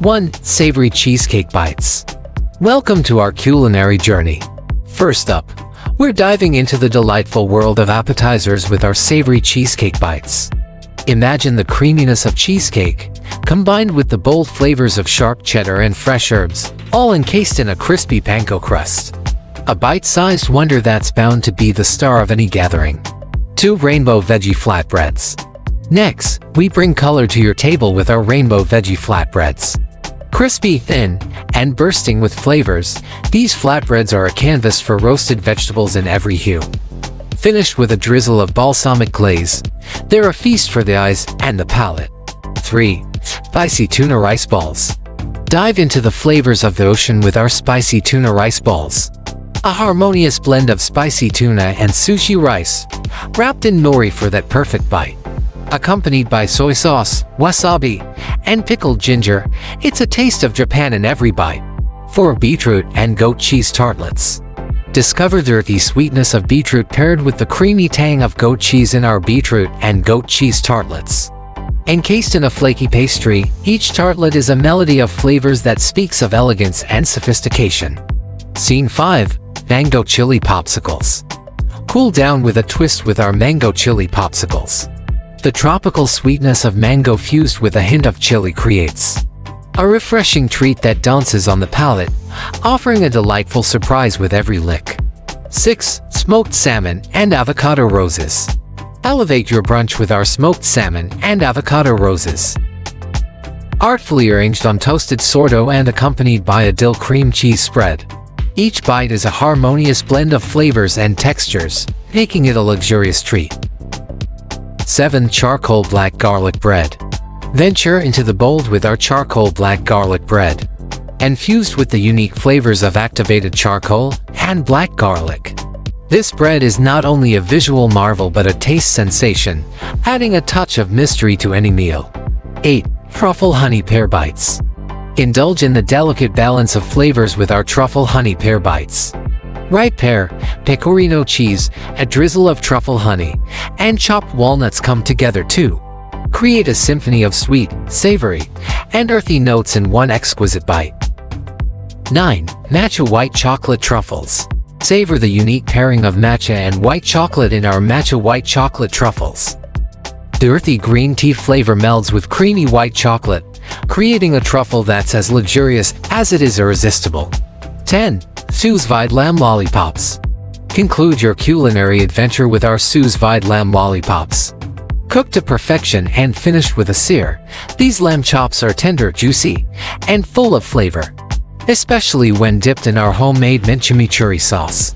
1. Savory cheesecake bites. Welcome to our culinary journey. First up, we're diving into the delightful world of appetizers with our savory cheesecake bites. Imagine the creaminess of cheesecake, combined with the bold flavors of sharp cheddar and fresh herbs, all encased in a crispy panko crust. A bite-sized wonder that's bound to be the star of any gathering. 2. Rainbow veggie flatbreads. Next, we bring color to your table with our rainbow veggie flatbreads. Crispy, thin, and bursting with flavors, these flatbreads are a canvas for roasted vegetables in every hue. Finished with a drizzle of balsamic glaze, they're a feast for the eyes and the palate. 3. Spicy tuna rice balls. Dive into the flavors of the ocean with our spicy tuna rice balls. A harmonious blend of spicy tuna and sushi rice, wrapped in nori for that perfect bite. Accompanied by soy sauce, wasabi, and pickled ginger, it's a taste of Japan in every bite. 4. Beetroot and goat cheese tartlets. Discover the earthy sweetness of beetroot paired with the creamy tang of goat cheese in our beetroot and goat cheese tartlets. Encased in a flaky pastry, each tartlet is a melody of flavors that speaks of elegance and sophistication. Scene 5. Mango chili popsicles. Cool down with a twist with our mango chili popsicles. The tropical sweetness of mango fused with a hint of chili creates a refreshing treat that dances on the palate, offering a delightful surprise with every lick. 6. Smoked salmon and avocado roses. Elevate your brunch with our smoked salmon and avocado roses. Artfully arranged on toasted sourdough and accompanied by a dill cream cheese spread. Each bite is a harmonious blend of flavors and textures, making it a luxurious treat. 7. Charcoal black garlic bread. Venture into the bold with our charcoal black garlic bread. Infused with the unique flavors of activated charcoal and black garlic. This bread is not only a visual marvel but a taste sensation, adding a touch of mystery to any meal. 8. Truffle honey pear bites. Indulge in the delicate balance of flavors with our truffle honey pear bites. Ripe pear, pecorino cheese, a drizzle of truffle honey, and chopped walnuts come together to create a symphony of sweet, savory, and earthy notes in one exquisite bite. 9. Matcha white chocolate truffles. Savor the unique pairing of matcha and white chocolate in our matcha white chocolate truffles. The earthy green tea flavor melds with creamy white chocolate, creating a truffle that's as luxurious as it is irresistible. 10. Sous vide lamb lollipops. Conclude your culinary adventure with our sous vide lamb lollipops. Cooked to perfection and finished with a sear, these lamb chops are tender, juicy, and full of flavor, especially when dipped in our homemade mint chimichurri sauce.